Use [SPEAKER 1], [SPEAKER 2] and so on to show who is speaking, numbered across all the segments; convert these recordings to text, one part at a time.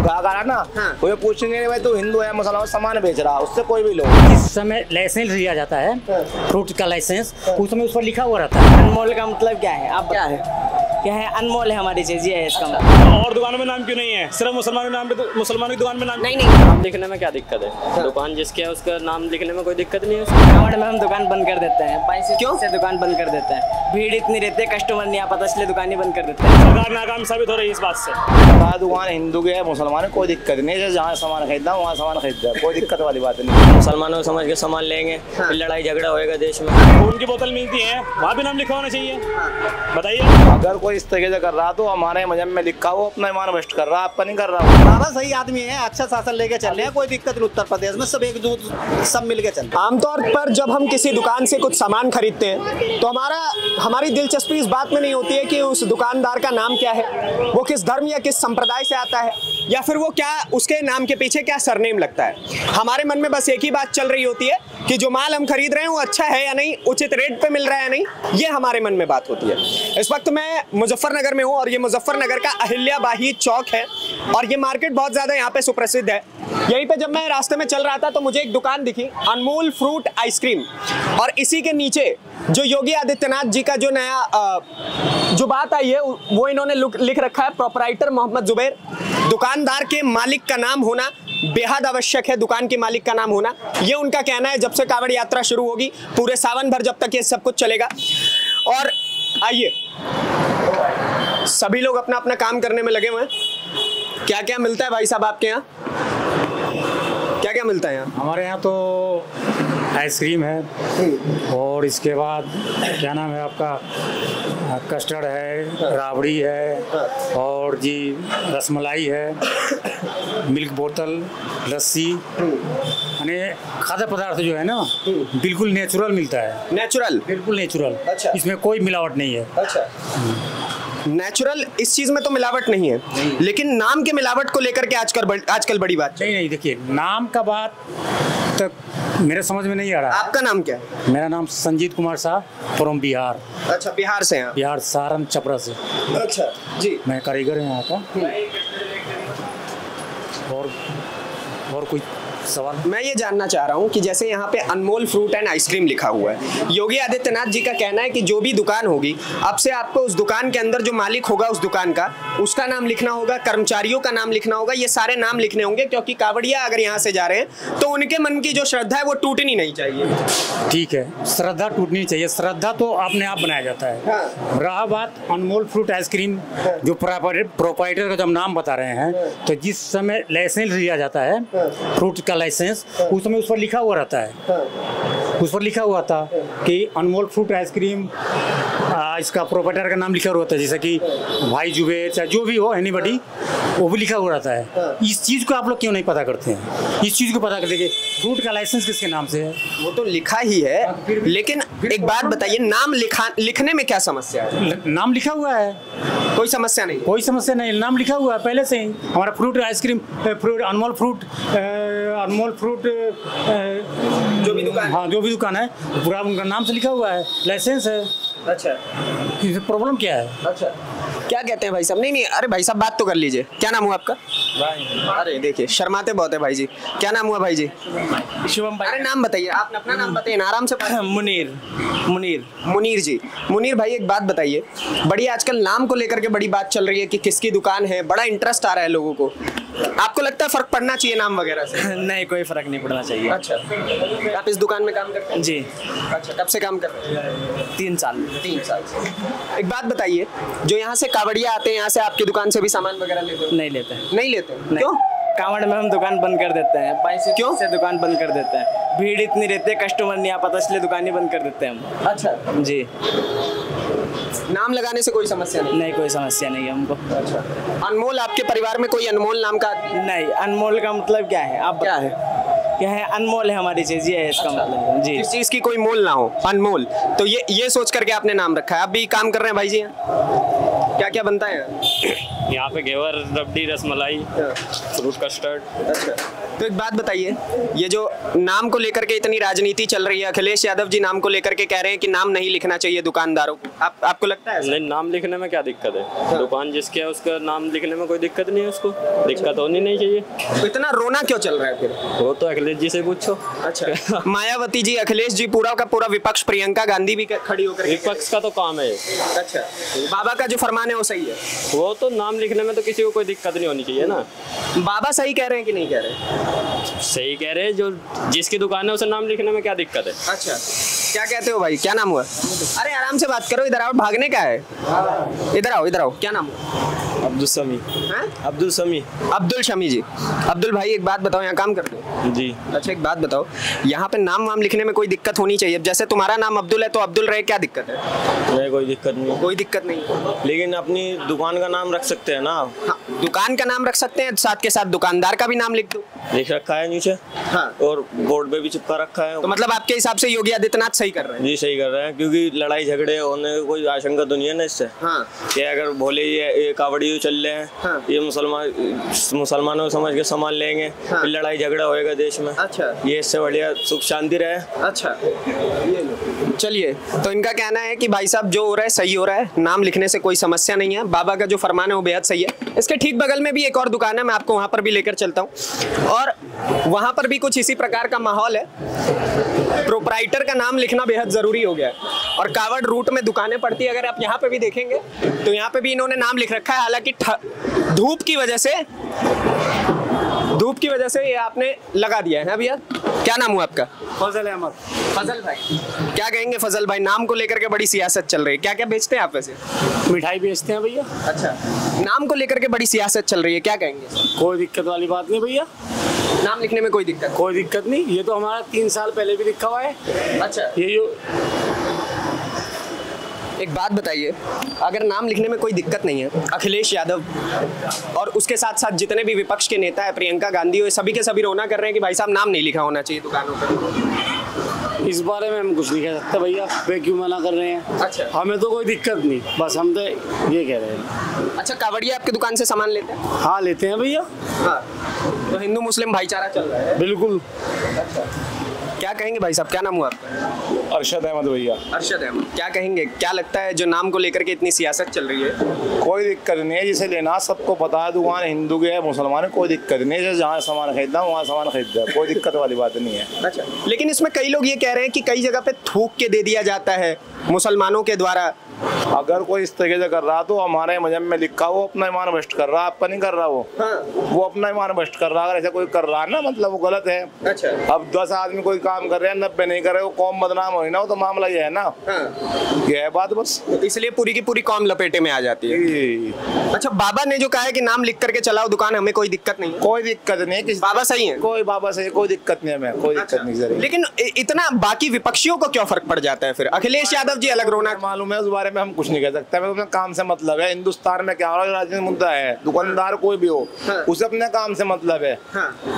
[SPEAKER 1] गागा ना वो ये पूछेंगे भाई तू हिंदू है मुसलमान सामान बेच रहा, उससे कोई भी लो।
[SPEAKER 2] जिस समय लाइसेंस लिया जाता है फ्रूट का लाइसेंस, उस समय उस पर लिखा हुआ रहता है।
[SPEAKER 3] अनमोल का मतलब क्या है? आप क्या है? अनमोल है हमारी चीज, ये है इसका मतलब।
[SPEAKER 4] और दुकानों में नाम क्यों नहीं है? सिर्फ मुसलमानों के नाम पे, तो मुसलमानों की दुकान में नाम
[SPEAKER 3] नहीं
[SPEAKER 5] नाम लिखने में क्या दिक्कत है? दुकान जिसकी है उसका नाम लिखने में कोई दिक्कत नहीं है।
[SPEAKER 3] कावड़ में हम दुकान बंद कर देते हैं, पैसे क्यों से दुकान बंद कर देते हैं, भीड़ इतनी रहती है, कस्टमर नहीं आ पाता, इसलिए दुकान ही बंद कर देते हैं।
[SPEAKER 4] सरकार नाकाम साबित हो रही है इस बात से।
[SPEAKER 1] दुकान हिंदू के है मुसलमान कोई दिक्कत नहीं है, जहाँ सामान खरीदना वहाँ सामान खरीदना, कोई दिक्कत वाली बात नहीं।
[SPEAKER 5] मुसलमानों को समझ के सामान लेंगे, फिर लड़ाई झगड़ा होएगा देश में।
[SPEAKER 4] खून की बोतल मिलती है, वहाँ भी नाम लिखा होना चाहिए। बताइए,
[SPEAKER 1] अगर कोई इस तरीके से कर रहा तो हमारे मजहब में लिखा हो, अपना ईमान वेस्ट कर रहा, आपका नहीं कर रहा।
[SPEAKER 6] बाबा सही आदमी है, अच्छा शासन लेके चल रहे हैं, कोई दिक्कत नहीं। उत्तर प्रदेश में सब एक सब मिल के चल।
[SPEAKER 7] आमतौर पर जब हम किसी दुकान से कुछ सामान खरीदते हैं तो हमारी दिलचस्पी इस बात में नहीं होती है कि उस दुकानदार का नाम क्या है, वो किस धर्म या किस संप्रदाय से आता है, या फिर वो क्या उसके नाम के पीछे क्या सरनेम लगता है। हमारे मन में बस एक ही बात चल रही होती है कि जो माल हम खरीद रहे हैं वो अच्छा है या नहीं, उचित रेट पे मिल रहा है या नहीं, ये हमारे मन में बात होती है। इस वक्त मैं मुजफ्फरनगर में हूँ और ये मुजफ्फरनगर का अहिल्याबाई चौक है और ये मार्केट बहुत ज़्यादा यहाँ पे सुप्रसिद्ध है। यहीं पे जब मैं रास्ते में चल रहा था तो मुझे एक दुकान दिखी, अनमोल फ्रूट आइसक्रीम, और इसी के नीचे जो योगी आदित्यनाथ जी का जो नया जो बात आई है वो इन्होंने लिख रखा है, प्रोपराइटर मोहम्मद जुबैर। दुकानदार के मालिक का नाम होना बेहद आवश्यक है, दुकान के मालिक का नाम होना, ये उनका कहना है। जब से कांवड़ यात्रा शुरू होगी पूरे सावन भर जब तक ये सब कुछ चलेगा। और आइए, सभी लोग अपना अपना काम करने में लगे हुए हैं। क्या क्या मिलता है भाई साहब आपके यहाँ? क्या क्या मिलता है यहाँ?
[SPEAKER 2] हमारे यहाँ तो आइसक्रीम है और इसके बाद क्या नाम है आपका, कस्टर्ड है, राबड़ी है और जी रसमलाई है, मिल्क बोतल, लस्सी, यानी खाद्य पदार्थ जो है ना बिल्कुल नेचुरल मिलता है।
[SPEAKER 7] नेचुरल?
[SPEAKER 2] बिल्कुल नेचुरल।
[SPEAKER 7] अच्छा।
[SPEAKER 2] इसमें कोई मिलावट नहीं है।
[SPEAKER 7] अच्छा, नेचुरल इस चीज में तो मिलावट नहीं है, लेकिन नाम के मिलावट को लेकर के आजकल बड़ी बात।
[SPEAKER 2] नहीं, देखिए नाम का बात तक मेरे समझ में नहीं आ रहा।
[SPEAKER 7] आपका नाम क्या है?
[SPEAKER 2] मेरा नाम संजीत कुमार शाह, फ्रॉम बिहार।
[SPEAKER 7] अच्छा, बिहार से हैं?
[SPEAKER 2] बिहार, सारण, छपरा से।
[SPEAKER 7] अच्छा जी।
[SPEAKER 2] मैं कारीगर हूँ यहाँ का। और कोई सवाल?
[SPEAKER 7] मैं ये जानना चाह रहा हूँ कि जैसे यहाँ पे अनमोल फ्रूट एंड आइसक्रीम लिखा हुआ है, योगी आदित्यनाथ जी का कहना है कि जो भी दुकान होगी अब से आपको उस दुकान के अंदर जो मालिक होगा उस दुकान का, उसका नाम लिखना होगा, कर्मचारियों का नाम लिखना होगा, ये सारे नाम लिखने होंगे, क्योंकि कांवड़िया अगर यहाँ से जा रहे हैं तो उनके मन की जो श्रद्धा है वो टूटनी नहीं चाहिए।
[SPEAKER 2] ठीक है, श्रद्धा टूटनी चाहिए, श्रद्धा तो अपने आप बनाया जाता है।
[SPEAKER 7] हाँ।
[SPEAKER 2] रहा बात अनमोल फ्रूट आइसक्रीम, जो प्रोपाइटर का जब नाम बता रहे हैं, तो जिस समय लाइसेंस लिया जाता है फ्रूट का लाइसेंस, उस समय उस पर लिखा हुआ रहता है, उस पर लिखा हुआ था कि अनमोल फ्रूट आइसक्रीम, इसका प्रोपाइटर का नाम लिखा हुआ रहता है, जैसे कि भाई जुबैर, चाहे जो भी हो, एनीबॉडी, वो भी लिखा हुआ रहता है। इस चीज़ को आप लोग क्यों नहीं पता करते हैं? इस चीज़ को पता करते कि फ्रूट का लाइसेंस किसके नाम से है।
[SPEAKER 7] वो तो लिखा ही है, लेकिन एक बात बताइए, नाम लिखने में क्या समस्या है?
[SPEAKER 2] नाम लिखा हुआ है,
[SPEAKER 7] कोई समस्या नहीं?
[SPEAKER 2] कोई समस्या नहीं, नाम लिखा हुआ है पहले से ही। हमारा फ्रूट आइसक्रीम, फ्रूट अनमोल फ्रूट
[SPEAKER 7] जो भी दुकान,
[SPEAKER 2] हाँ जो भी दुकान है पूरा उनका नाम से लिखा हुआ है, लाइसेंस है।
[SPEAKER 7] अच्छा,
[SPEAKER 2] प्रॉब्लम क्या है?
[SPEAKER 7] अच्छा, क्या कहते हैं भाई साहब? नहीं, अरे भाई साहब बात तो कर लीजिए। क्या नाम हुआ आपका?
[SPEAKER 3] भाई।
[SPEAKER 7] अरे देखिए शर्माते बहुत है भाई जी। क्या नाम हुआ भाई जी?
[SPEAKER 3] शुभम भाई।
[SPEAKER 7] अरे नाम बताइए, आप अपना नाम बताइए ना, आराम से। मुनीर जी। मुनीर भाई एक बात बताइए, बड़ी आजकल नाम को लेकर के बड़ी बात चल रही है कि किसकी दुकान है, बड़ा इंटरेस्ट आ रहा है लोगों को। आपको लगता है फर्क पड़ना चाहिए नाम वगैरह से?
[SPEAKER 3] नहीं, कोई फर्क नहीं पड़ना चाहिए।
[SPEAKER 7] अच्छा, आप इस दुकान में काम करते हैं?
[SPEAKER 3] जी।
[SPEAKER 7] अच्छा, कब से काम कर रहे हैं?
[SPEAKER 3] 3 साल।
[SPEAKER 7] 3 साल से। एक बात बताइए, जो यहाँ से कांवड़िया आते हैं, यहाँ से आपकी दुकान से भी सामान वगैरह लेते हैं?
[SPEAKER 3] नहीं लेते।
[SPEAKER 7] नहीं लेते? क्यों?
[SPEAKER 3] कांवड़ में हम दुकान बंद कर देते हैं, पैसे
[SPEAKER 7] क्यों
[SPEAKER 3] से दुकान बंद कर देते हैं, भीड़ इतनी रहती है, कस्टमर नहीं आ पाता, इसलिए दुकान ही बंद कर देते हैं हम।
[SPEAKER 7] अच्छा
[SPEAKER 3] जी।
[SPEAKER 7] नाम लगाने से कोई समस्या नहीं?
[SPEAKER 3] नहीं, कोई समस्या नहीं है हमको।
[SPEAKER 7] अच्छा, अनमोल, आपके परिवार में कोई अनमोल नाम का?
[SPEAKER 3] नहीं, अनमोल का मतलब क्या है? आप
[SPEAKER 7] क्या है?
[SPEAKER 3] क्या है, अनमोल है हमारी चीज, ये है इसका मतलब जी।
[SPEAKER 7] इस चीज की कोई मोल ना हो, अनमोल, तो ये सोच करके आपने नाम रखा है। आप भी काम कर रहे हैं भाई जी यहाँ? क्या क्या बनता है
[SPEAKER 5] यहाँ पे घेवर, रबड़ी, रसमलाई, फ्रूट कस्टर्ड।
[SPEAKER 7] अच्छा, तो एक बात बताइए, ये जो नाम को लेकर के इतनी राजनीति चल रही है, अखिलेश यादव जी नाम को लेकर के कह रहे हैं कि नाम नहीं लिखना चाहिए दुकानदारों को, आपको लगता है?
[SPEAKER 5] नहीं, नाम लिखने में क्या दिक्कत है? दुकान जिसकी है उसका नाम लिखने में कोई दिक्कत नहीं है, उसको दिक्कत होनी नहीं चाहिए।
[SPEAKER 7] तो इतना रोना क्यों चल रहा है फिर?
[SPEAKER 5] वो तो अखिलेश जी से पूछो।
[SPEAKER 7] अच्छा, मायावती जी, अखिलेश जी, पूरा का पूरा विपक्ष, प्रियंका गांधी भी खड़ी होकर,
[SPEAKER 5] विपक्ष का तो काम है।
[SPEAKER 7] अच्छा, बाबा का जो फरमान है वो सही है?
[SPEAKER 5] वो तो नाम लिखने में तो किसी को कोई दिक्कत नहीं होनी चाहिए ना।
[SPEAKER 7] बाबा सही कह रहे हैं कि नहीं कह रहे?
[SPEAKER 5] सही कह रहे हैं, जो जिसकी दुकान है उसे नाम लिखने में क्या दिक्कत है?
[SPEAKER 7] अच्छा, क्या कहते हो भाई, क्या नाम हुआ? अरे आराम से बात करो, इधर आओ, भागने का है? इधर आओ, इधर आओ, क्या नाम हुआ?
[SPEAKER 1] अब्दुल समी। अब्दुल समी।
[SPEAKER 7] अब्दुल शमी जी। अब्दुल भाई एक बात बताओ, यहाँ काम करते हो?
[SPEAKER 1] जी।
[SPEAKER 7] अच्छा, एक बात बताओ, यहाँ पे नाम वाम लिखने में कोई दिक्कत होनी चाहिए? जैसे तुम्हारा नाम अब्दुल है तो अब्दुल रहे, क्या दिक्कत है?
[SPEAKER 1] नहीं, कोई दिक्कत नहीं।
[SPEAKER 7] कोई दिक्कत नहीं,
[SPEAKER 1] लेकिन अपनी दुकान का नाम रख सकते हैं ना।
[SPEAKER 7] हाँ, दुकान का नाम रख सकते हैं, साथ के साथ दुकानदार का भी नाम लिख दो।
[SPEAKER 1] लिख रखा है नीचे।
[SPEAKER 7] हाँ,
[SPEAKER 1] और बोर्ड पे भी चिपका रखा है।
[SPEAKER 7] तो मतलब आपके हिसाब से योगी आदित्यनाथ सही कर रहे हैं?
[SPEAKER 1] जी सही कर रहे हैं, क्योंकि लड़ाई झगड़े होने की कोई आशंका तो नहीं है ना इससे।
[SPEAKER 7] हाँ,
[SPEAKER 1] कि अगर भोले ये कावड़ी चल रहे हैं,
[SPEAKER 7] हाँ,
[SPEAKER 1] ये मुसलमानों को समझ के सामान लेंगे,
[SPEAKER 7] हाँ,
[SPEAKER 1] फिर लड़ाई झगड़ा होएगा देश में।
[SPEAKER 7] अच्छा,
[SPEAKER 1] ये इससे बढ़िया सुख शांति रहे।
[SPEAKER 7] अच्छा, चलिए, तो इनका कहना है कि भाई साहब जो हो रहा है सही हो रहा है, नाम लिखने से कोई समस्या नहीं है, बाबा का जो फरमान है वो बेहद सही है। इसके ठीक बगल में भी एक और दुकान है, मैं आपको वहां पर भी लेकर चलता हूँ, और वहां पर भी कुछ इसी प्रकार का माहौल है। प्रोप्राइटर का नाम लिखना बेहद जरूरी हो गया है, और कावड़ रूट में दुकानें पड़ती है, अगर आप यहाँ पे भी देखेंगे तो यहाँ पे भी इन्होंने नाम लिख रखा है, हालांकि धूप की वजह से ये आपने लगा दिया है भैया। क्या नाम हुआ आपका?
[SPEAKER 2] फजल अहमद।
[SPEAKER 7] फजल भाई, क्या कहेंगे फजल भाई, नाम को लेकर के बड़ी सियासत चल रही है, क्या क्या बेचते हैं आप वैसे?
[SPEAKER 2] मिठाई बेचते हैं भैया।
[SPEAKER 7] अच्छा, नाम को लेकर के बड़ी सियासत चल रही है, क्या कहेंगे?
[SPEAKER 2] कोई दिक्कत वाली बात नहीं भैया,
[SPEAKER 7] नाम लिखने में कोई दिक्कत?
[SPEAKER 2] कोई दिक्कत नहीं, ये तो हमारा 3 साल पहले भी लिखा हुआ है।
[SPEAKER 7] अच्छा,
[SPEAKER 2] ये जो
[SPEAKER 7] एक बात बताइए, अगर नाम लिखने में कोई दिक्कत नहीं है, अखिलेश यादव और उसके साथ साथ जितने भी विपक्ष के नेता है, प्रियंका गांधी, वो सभी के सभी रोना कर रहे हैं कि भाई साहब नाम नहीं लिखा होना चाहिए दुकानों पर,
[SPEAKER 2] इस बारे में हम कुछ नहीं कह सकते भैया, वे क्यों मना कर रहे हैं?
[SPEAKER 7] अच्छा,
[SPEAKER 2] हमें तो कोई दिक्कत नहीं, बस हम तो ये कह रहे हैं।
[SPEAKER 7] अच्छा, कावड़िया आपकी दुकान से सामान लेते हैं?
[SPEAKER 2] हाँ, लेते हैं भैया।
[SPEAKER 7] हाँ, तो हिंदू मुस्लिम भाईचारा चल रहा है?
[SPEAKER 2] बिल्कुल।
[SPEAKER 7] अच्छा, क्या कहेंगे भाई साहब, क्या नाम हुआ आपका?
[SPEAKER 1] अरशद अहमद भैया।
[SPEAKER 7] अरशद अहमद, क्या कहेंगे, क्या लगता है जो नाम को लेकर के इतनी सियासत चल रही है?
[SPEAKER 1] कोई दिक्कत नहीं है, जिसे लेना सबको पता है, दुकान हिंदू की है मुसलमान, कोई दिक्कत नहीं है, जहाँ सामान खरीदना वहाँ सामान खरीदना, कोई दिक्कत वाली बात नहीं है।
[SPEAKER 7] अच्छा, लेकिन इसमें कई लोग ये कह रहे हैं कि कई जगह पे थूक के दे दिया जाता है मुसलमानों के द्वारा।
[SPEAKER 1] अगर कोई इस तरीके से कर रहा तो हमारे मजहब में लिखा, वो अपना ईमान भ्रष्ट कर रहा, आपका नहीं कर रहा वो।
[SPEAKER 7] हाँ,
[SPEAKER 1] वो अपना ईमान भ्रष्ट कर रहा, अगर ऐसा कोई कर रहा है ना, मतलब वो गलत है।
[SPEAKER 7] अच्छा,
[SPEAKER 1] अब 10 आदमी कोई काम कर रहे हैं, 90 नहीं कर रहे, वो कौम बदनाम हो ना, वो तो मामला ये है ना।
[SPEAKER 7] हाँ,
[SPEAKER 1] ये है बात बस,
[SPEAKER 7] इसलिए पूरी की पूरी कौम लपेटे में आ जाती है। अच्छा, बाबा ने जो कहा है कि नाम लिख करके चलाओ दुकान, हमें कोई दिक्कत नहीं है?
[SPEAKER 1] कोई दिक्कत नहीं है,
[SPEAKER 7] बाबा सही है?
[SPEAKER 1] कोई बाबा सही, कोई दिक्कत नहीं है, हमें कोई दिक्कत नहीं सर।
[SPEAKER 7] लेकिन इतना बाकी विपक्षियों को क्यों फर्क पड़ जाता है फिर? अखिलेश यादव जी अलग रोना,
[SPEAKER 1] मालूम है, उस बारे में हम कुछ नहीं कह सकते, हमें अपने काम से मतलब है। हिंदुस्तान में क्या हो रहा है, राजनीतिक मुद्दा है, दुकानदार कोई भी हो, उसे अपने काम से मतलब है।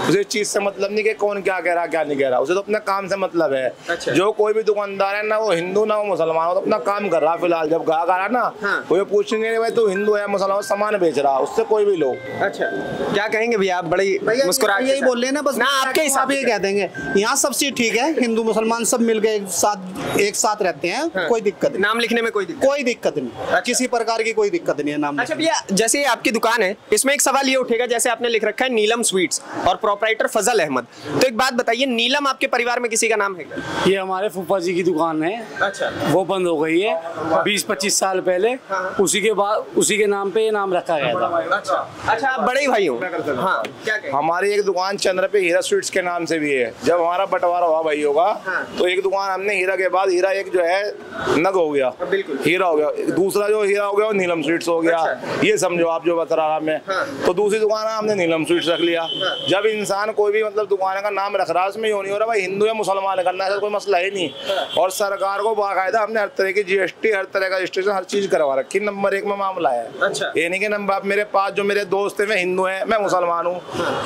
[SPEAKER 1] उसे चीज से मतलब नहीं कि कौन क्या कह रहा क्या नहीं कह रहा, उसे तो अपने काम से मतलब है।
[SPEAKER 7] अच्छा,
[SPEAKER 1] जो कोई भी दुकानदार है ना, वो हिंदू ना वो मुसलमान, वो तो अपना काम कर रहा। फिलहाल जब ग्राहक आ रहा ना, वो ये पूछ नहीं भाई तू हिंदू है मुसलमान, सामान बेच रहा, उससे कोई भी लो।
[SPEAKER 7] अच्छा, क्या कहेंगे भैया, आप बड़ी मुस्कुरा
[SPEAKER 6] यही बोल रहे हैं ना, बस
[SPEAKER 7] ना आपके हिसाब
[SPEAKER 6] ये कह देंगे यहाँ सबसे ठीक है, हिंदू मुसलमान सब मिल गए एक साथ रहते हैं, कोई दिक्कत नहीं,
[SPEAKER 7] नाम लिखने में कोई दिक्कत
[SPEAKER 6] नहीं, किसी प्रकार की कोई दिक्कत नहीं है नाम।
[SPEAKER 7] अच्छा भैया, जैसे आपकी दुकान है, इसमें एक सवाल ये उठेगा, जैसे आपने लिख रखा है नीलम स्वीट्स और प्रोप्राइटर फजल अहमद, तो एक बात बताइए, नीलम आपके परिवार में किसी का नाम है क्या?
[SPEAKER 2] ये हमारे फूफा जी की दुकान है।
[SPEAKER 7] अच्छा,
[SPEAKER 2] वो बंद हो गई है 20-25 साल पहले, उसी के बाद उसी के नाम पे ये नाम रखा गया था।
[SPEAKER 7] अच्छा, आप बड़े भाई हो? हाँ, क्या कहें?
[SPEAKER 1] हमारी एक दुकान चंद्र पे हीरा स्वीट्स के नाम से भी है। जब हमारा बंटवारा हुआ भाइयों का, तो एक दुकान हमने हीरा के बाद हीरा एक जो है नग हो गया,
[SPEAKER 7] बिल्कुल
[SPEAKER 1] हीरा हो गया, दूसरा जो हीरा हो गया वो नीलम स्वीट्स हो गया। ये समझो आप जो बता रहा मैं। तो दूसरी दुकान हमने नीलम स्वीट्स रख लिया। जब इंसान कोई भी मतलब दुकान का नाम रख रहा है उसमें ये नहीं हो रहा भाई हिंदू या मुसलमान करना, ऐसा कोई मसला ही नहीं। और सरकार को बाकायदा हमने हर तरह की GST, हर तरह का रजिस्ट्रेशन, हर चीज करवा रखी। नंबर 1 में मामला है।
[SPEAKER 7] अच्छा।
[SPEAKER 1] ये नहीं कि नंबर मेरे पास जो मेरे दोस्त है मैं हिंदू है, मैं मुसलमान हूँ,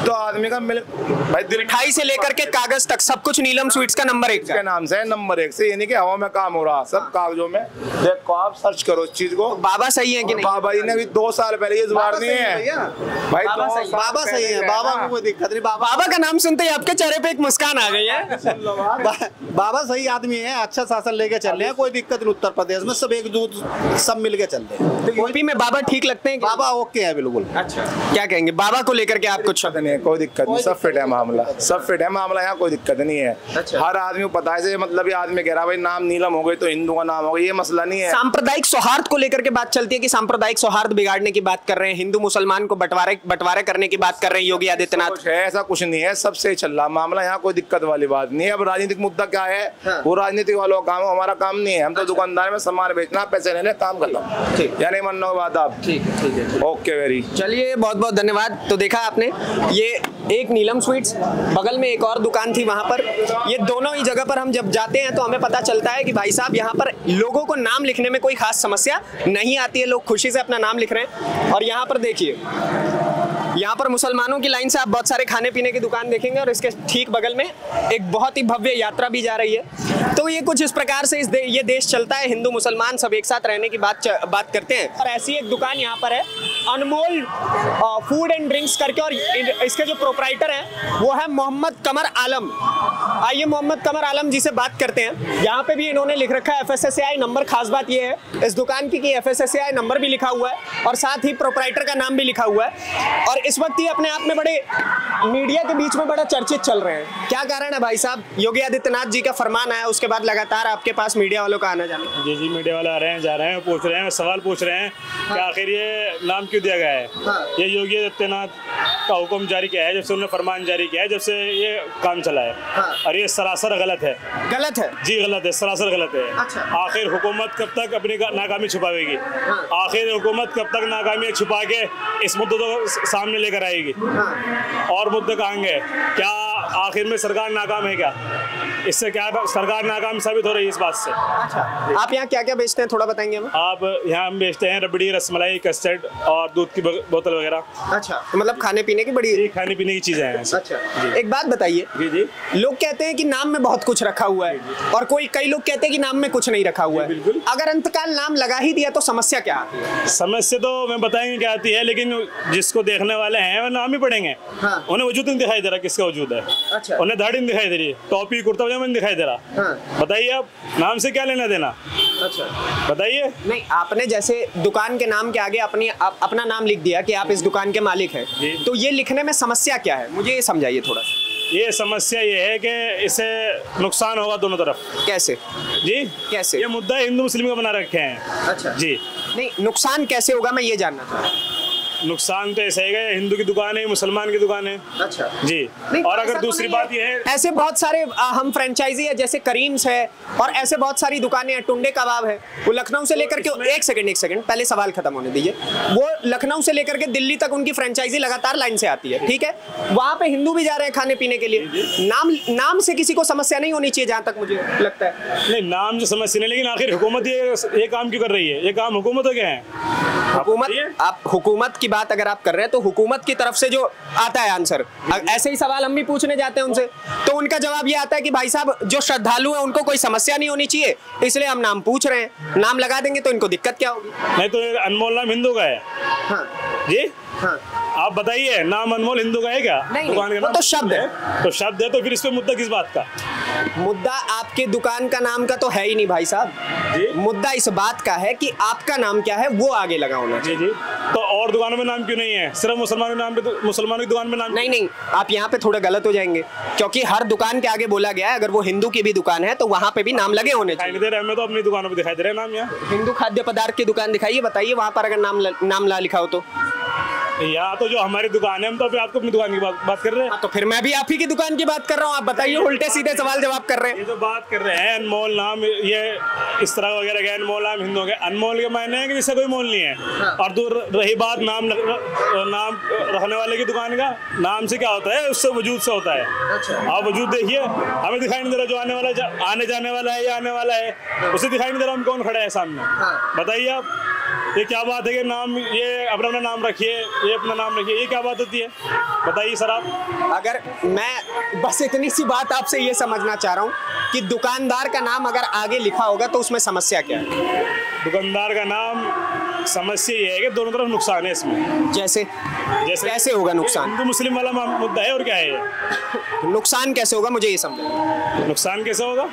[SPEAKER 1] तो आदमी का भाई दिल
[SPEAKER 7] मिठाई से लेकर के कागज तक सब कुछ नीलम स्वीट्स का नंबर 1
[SPEAKER 1] के नाम से है, नंबर 1 से। ये नहीं कि हवा में काम हो रहा, सब कागजों में। देखो आप सर्च करो इस चीज को।
[SPEAKER 7] बाबा सही है कि नहीं?
[SPEAKER 1] बाबा जी ने भी 2 साल पहले ये बार नहीं है भाई।
[SPEAKER 6] बाबा सही है, बाबा को कोई दिक्कत नहीं।
[SPEAKER 7] बाबा का नाम सुनते ही आपके चेहरे पे एक मुस्कान आ गई है।
[SPEAKER 6] बाबा सही आदमी है, अच्छा शासन लेके चल रहे हैं, कोई दिक्कत नहीं। उत्तर प्रदेश में सब एकजुट सब मिल के चल रहे हैं।
[SPEAKER 7] तो यूपी में बाबा ठीक लगते हैं?
[SPEAKER 6] बाबा ओके है बिल्कुल।
[SPEAKER 7] अच्छा, क्या कहेंगे बाबा को लेकर के आप कुछ?
[SPEAKER 1] नहीं, कोई दिक्कत नहीं, सब फिट है मामला, सब फिट है मामला, यहाँ कोई दिक्कत नहीं है। हर आदमी को पता है, मतलब ये आदमी कह रहा है भाई नाम नीलम हो गई तो हिंदू का नाम हो गया, ये मसला नहीं है।
[SPEAKER 7] सांप्रदायिक सौहार्द को लेकर के बात चलती है कि सांप्रदायिक सौहार्द बिगाड़ने की बात कर रहे हैं, हिंदू मुसलमान को बंटवारे करने की बात कर रहे हैं योगी आदित्यनाथ।
[SPEAKER 1] ऐसा कुछ नहीं है, सबसे चल रहा मामला, यहाँ कोई दिक्कत वाली बात नहीं है। अब राजनीतिक मुद्दा क्या है, वो राजनीतिक वालों का काम, हमारा काम नहीं है। हम तो दुकानदार में सामान बेचना, पैसे लेने, काम करना। ठीक, यानी मानना की बात आप। ठीक है, ओके, वेरी।
[SPEAKER 7] चलिए, बहुत बहुत धन्यवाद। तो देखा आपने, ये एक नीलम स्वीट्स, बगल में एक और दुकान थी वहां पर। ये दोनों ही जगह पर हम जब जाते हैं तो हमें पता चलता है कि भाई साहब यहाँ पर लोगों को नाम लिखने में कोई खास समस्या नहीं आती है, लोग खुशी से अपना नाम लिख रहे हैं। और यहाँ पर देखिए, यहाँ पर मुसलमानों की लाइन से आप बहुत सारे खाने पीने की दुकान देखेंगे और इसके ठीक बगल में एक बहुत ही भव्य यात्रा भी जा रही है। तो ये कुछ इस प्रकार से ये देश चलता है, हिंदू मुसलमान सब एक साथ रहने की बात करते हैं। और ऐसी एक दुकान यहाँ पर है, अनमोल फूड एंड ड्रिंक्स करके, और इसके जो प्रोपराइटर हैं वो है मोहम्मद कमर आलम। आइए मोहम्मद कमर आलम जी से बात करते हैं। यहाँ पे भी इन्होंने लिख रखा है FSSAI नंबर। खास बात ये है इस दुकान की कि FSSAI नंबर भी लिखा हुआ है और साथ ही प्रोपराइटर का नाम भी लिखा हुआ है। और इस वक्त ये अपने आप में बड़े मीडिया के बीच में बड़ा चर्चित चल रहे हैं। क्या कारण है भाई साहब? योगी आदित्यनाथ जी का फरमान आया, उसके बाद लगातार आपके पास मीडिया वालों का आना जाना।
[SPEAKER 4] जी, मीडिया वाले आ रहे हैं, जा रहे हैं, पूछ रहे हैं, सवाल पूछ रहे हैं कि आखिर ये नाम क्यों दिया गया है। ये योगी आदित्यनाथ का हुक्म जारी किया है, जब से उन्होंने फरमान जारी किया है, जब से ये काम चला है। और ये सरासर गलत है।
[SPEAKER 7] गलत है
[SPEAKER 4] जी, गलत है, सरासर गलत है।
[SPEAKER 7] अच्छा।
[SPEAKER 4] आखिर हुकूमत कब तक अपनी नाकामी छुपाएगी? आखिर हुकूमत कब तक नाकामी छुपा के इस मुद्दे को सामने लेकर आएगी? और मुद्दे कहेंगे क्या आखिर में सरकार नाकाम है क्या? इससे क्या सरकार नाकाम साबित हो रही है इस बात से।
[SPEAKER 7] अच्छा, आप यहाँ क्या क्या बेचते हैं थोड़ा बताएंगे हमें?
[SPEAKER 4] आप यहाँ हम बेचते हैं रबड़ी, रसमलाई, कस्टर्ड और दूध की बोतल वगैरह।
[SPEAKER 7] अच्छा, तो मतलब खाने पीने की बड़ी
[SPEAKER 4] खाने पीने की चीजें हैं।
[SPEAKER 7] अच्छा, एक बात बताइए।
[SPEAKER 4] जी,
[SPEAKER 7] लोग कहते हैं कि नाम में बहुत कुछ रखा हुआ है और कई लोग कहते हैं कि नाम में कुछ नहीं रखा हुआ है। अगर अंतकाल नाम लगा ही दिया तो समस्या क्या आती है?
[SPEAKER 4] समस्या तो मैं बताएंगे क्या आती है, लेकिन जिसको देखने वाले हैं वो नाम ही पढ़ेंगे। उन्हें वजूद नहीं दिखाई दे रहा किसका वजूद है।
[SPEAKER 7] अच्छा।
[SPEAKER 4] उन्हें दाढ़ी नहीं दिखाई दे रही, टोपी कुर्ता पजामा नहीं दिखाई दे रहा। बताइए आप, नाम से क्या लेना देना?
[SPEAKER 7] अच्छा,
[SPEAKER 4] बताइए।
[SPEAKER 7] नहीं, आपने जैसे दुकान के नाम के आगे अपना नाम लिख दिया कि आप इस दुकान के मालिक हैं, तो ये लिखने में समस्या क्या है? मुझे ये समझाइए थोड़ा सा।
[SPEAKER 4] ये समस्या ये है कि इससे नुकसान होगा दोनों तरफ।
[SPEAKER 7] कैसे
[SPEAKER 4] जी?
[SPEAKER 7] कैसे?
[SPEAKER 4] ये मुद्दा हिंदू मुस्लिम का बना रखे हैं।
[SPEAKER 7] अच्छा
[SPEAKER 4] जी।
[SPEAKER 7] नहीं, नुकसान कैसे होगा मैं ये जानना चाहता हूँ।
[SPEAKER 4] नुकसान तो ऐसा है, हिंदू की दुकान है, मुसलमान की दुकान है।
[SPEAKER 7] अच्छा
[SPEAKER 4] जी। और अगर दूसरी बात ये है,
[SPEAKER 7] ऐसे बहुत सारे हम फ्रेंचाइजी है, जैसे करीम्स है और ऐसे बहुत सारी दुकानें हैं, टुंडे कबाब है, वो लखनऊ से लेकर के एक सेकंड पहले सवाल खत्म होने दीजिए। वो लखनऊ से लेकर के दिल्ली तक उनकी फ्रेंचाइजी लगातार लाइन से आती है, ठीक है? वहां पे हिंदू भी जा रहे हैं खाने पीने के लिए। नाम से किसी को समस्या नहीं होनी चाहिए, जहां तक मुझे लगता है।
[SPEAKER 4] नहीं, नाम से समस्या नहीं, लेकिन आखिर हुकूमत ये काम क्यों कर रही है? ये काम हुकूमत का क्या है?
[SPEAKER 7] आप हुकूमत की बात अगर आप कर रहे हैं तो हुकूमत की तरफ से जो आता है आंसर, ऐसे ही सवाल हम भी पूछने जाते हैं उनसे, तो उनका जवाब ये आता है कि भाई साहब जो श्रद्धालु हैं उनको कोई समस्या नहीं होनी चाहिए, इसलिए हम नाम पूछ रहे हैं। नाम लगा देंगे तो इनको दिक्कत क्या होगी?
[SPEAKER 4] नहीं तो अनमोल नाम हिंदू का है।
[SPEAKER 7] हाँ।
[SPEAKER 4] जी
[SPEAKER 7] हाँ।
[SPEAKER 4] आप बताइए, नाम अनमोल हिंदू का है क्या?
[SPEAKER 7] नहीं,
[SPEAKER 4] दुकान का
[SPEAKER 7] वो
[SPEAKER 4] नाम
[SPEAKER 7] तो शब्द है।
[SPEAKER 4] तो शब्द है, तो फिर इस पे मुद्दा किस बात का?
[SPEAKER 7] मुद्दा आपके दुकान का नाम का तो है ही नहीं भाई साहब
[SPEAKER 4] जी।
[SPEAKER 7] मुद्दा इस बात का है कि आपका नाम क्या है वो आगे लगा होना चाहिए।
[SPEAKER 4] जी। तो और दुकानों में नाम क्यों नहीं है? सिर्फ मुसलमानों के नाम पे, तो मुसलमानों की दुकान में नाम
[SPEAKER 7] नहीं, आप यहाँ पे थोड़ा गलत हो जाएंगे, क्योंकि हर दुकान के आगे बोला गया है अगर वो हिंदू की भी दुकान है तो वहाँ पे भी नाम लगे होने चाहिए।
[SPEAKER 4] दे रहे हमें तो अपनी दुकानों पे दिखाई दे रहे हैं नाम। यहाँ
[SPEAKER 7] हिंदू खाद्य पदार्थ की दुकान दिखाइए, बताइए वहाँ पर अगर नाम ला लिखा हो तो
[SPEAKER 4] यहाँ तो जो हमारी दुकान है, हम तो अभी आपको अपनी दुकान की बात कर रहे हैं।
[SPEAKER 7] तो फिर मैं भी आप ही की दुकान की बात कर रहा हूँ, आप बताइए, उल्टे सीधे सवाल जवाब कर रहे हैं।
[SPEAKER 4] ये जो बात कर रहे हैं अनमोल नाम, ये इस तरह वगैरह के अनमोल नाम हिंदुओं के, अनमोल के मायने है कि जिससे कोई मोल नहीं है। और दूर रही बात नाम रखने वाले की दुकान का, नाम से क्या होता है, उससे वजूद से होता है। आप वजूद देखिए, हमें दिखाई नहीं दे रहा जो आने वाला, आने जाने वाला है या आने वाला है, उसे दिखाई नहीं दे रहा हम कौन खड़ा है सामने। बताइए आप, ये क्या बात है कि नाम, ये अपना नाम रखिए, ये अपना नाम रखिए, ये क्या बात होती है? बताइए सर आप।
[SPEAKER 7] अगर मैं बस इतनी सी बात आपसे ये समझना चाह रहा हूँ कि दुकानदार का नाम अगर आगे लिखा होगा तो उसमें समस्या क्या है?
[SPEAKER 4] दुकानदार का नाम, समस्या ये है कि दोनों तरफ नुकसान है इसमें।
[SPEAKER 7] जैसे कैसे होगा नुकसान?
[SPEAKER 4] हिंदू मुस्लिम वाला मुद्दा है और क्या है ये?
[SPEAKER 7] नुकसान कैसे होगा, मुझे ये समझो।
[SPEAKER 4] नुकसान कैसे होगा?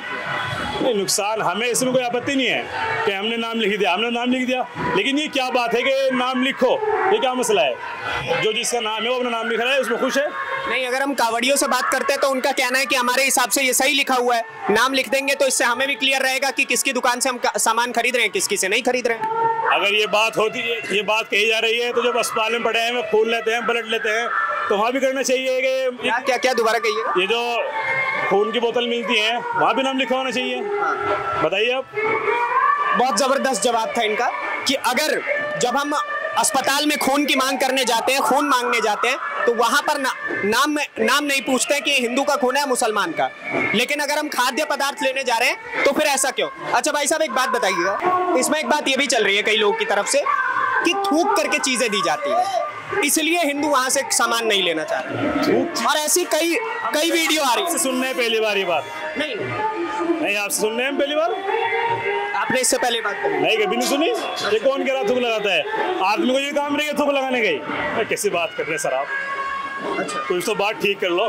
[SPEAKER 4] नहीं, नुकसान हमें इसमें कोई आपत्ति नहीं है कि हमने नाम लिख दिया, हमने नाम लिख दिया, लेकिन ये क्या बात है कि नाम लिखो, ये क्या मसला है? जो जिसका नाम है वो अपना नाम लिख रहा है, उसमें खुश है।
[SPEAKER 7] नहीं, अगर हम कावड़ियों से बात करते हैं तो उनका कहना है कि हमारे हिसाब से ये सही लिखा हुआ है, नाम लिख देंगे तो इससे हमें भी क्लियर रहेगा कि किसकी दुकान से हम सामान खरीद रहे हैं, किसकी से नहीं खरीद रहे हैं।
[SPEAKER 4] अगर ये बात होती है, ये बात कही जा रही है, तो जब अस्पताल में पड़े हैं, वो खोल लेते हैं, पलट लेते हैं, तो वहाँ भी करना चाहिए कि
[SPEAKER 7] क्या क्या दोबारा कहिए।
[SPEAKER 4] ये जो खून की बोतल मिलती है वहाँ भी नाम लिखा होना चाहिए। बताइए आप।
[SPEAKER 7] बहुत जबरदस्त जवाब था इनका कि अगर जब हम अस्पताल में खून की मांग करने जाते हैं, खून मांगने जाते हैं, तो वहां पर नाम नहीं पूछते हैं कि हिंदू का खून है मुसलमान का, लेकिन अगर हम खाद्य पदार्थ लेने जा रहे हैं तो फिर ऐसा क्यों? अच्छा भाई साहब, एक बात बताइएगा, इसमें एक बात ये भी चल रही है कई लोगों की तरफ से कि थूक करके चीजें दी जाती है, इसलिए हिंदू वहां से सामान नहीं लेना चाह रहे, और ऐसी कई वीडियो आ रही है।
[SPEAKER 4] सुनने हैं पहली बार ये बात? नहीं, आपसे सुनने हैं पहली बार?
[SPEAKER 7] आपने इससे पहले बात करी?
[SPEAKER 4] नहीं, कभी नहीं सुनी। ये कौन कह रहा थूक लगाता है? आदमी को ये काम रहेगा थूक लगाने का? कैसी बात कर रहे हैं सर आप? अच्छा, कुछ तो बात ठीक कर लो।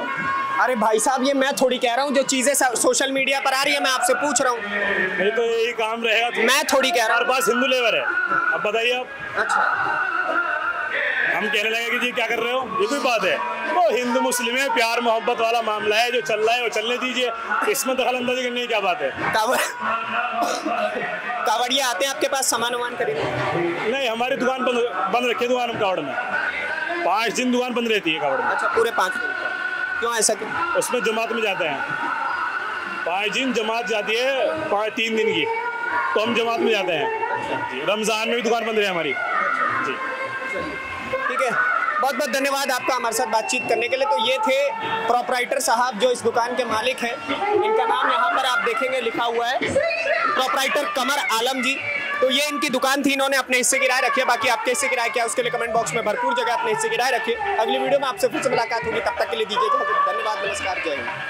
[SPEAKER 7] अरे भाई साहब, ये मैं थोड़ी कह रहा हूँ, जो चीजें सोशल मीडिया पर आ रही है मैं आपसे पूछ रहा हूँ।
[SPEAKER 4] नहीं तो यही काम रहेगा तो
[SPEAKER 7] मैं थोड़ी कह रहा हूँ।
[SPEAKER 4] हमारे पास हिंदू लेबर है, अब बताइए आप।
[SPEAKER 7] अच्छा,
[SPEAKER 4] हम कहने लगे कि जी क्या कर रहे हो, ये कोई बात है? वो हिंदू मुस्लिम है, प्यार मोहब्बत वाला मामला है, जो चल रहा है वो चलने दीजिए, इसमें दखल अंदाजी करने की क्या बात है?
[SPEAKER 7] कावड़िया आते हैं आपके पास सामान वामान खरीदने?
[SPEAKER 4] नहीं, हमारी दुकान बंद रखी है, दुकान कावड़ में 5 दिन दुकान बंद रहती है कावड़ में।
[SPEAKER 7] अच्छा, पूरे 5 दिन? क्यों, ऐसा क्यों?
[SPEAKER 4] उसमें जमात में जाते हैं, 5 दिन जमात जाती है, 3 दिन की, तो हम जमात में जाते हैं। रमजान में भी दुकान बंद रही है हमारी जी।
[SPEAKER 7] ठीक है, बहुत बहुत धन्यवाद आपका हमारे साथ बातचीत करने के लिए। तो ये थे प्रोपराइटर साहब जो इस दुकान के मालिक हैं, इनका नाम यहाँ पर आप देखेंगे लिखा हुआ है, प्रोपराइटर कमर आलम जी। तो ये इनकी दुकान थी, इन्होंने अपने हिस्से की राय रखी है। बाकी आपके हिस्से की राय क्या है उसके लिए कमेंट बॉक्स में भरपूर जगह अपने हिस्से की राय रखिए। अगली वीडियो में आपसे फिर से मुलाकात होगी, तब तक के लिए दीजिए धन्यवाद, नमस्कार, जय हिंद।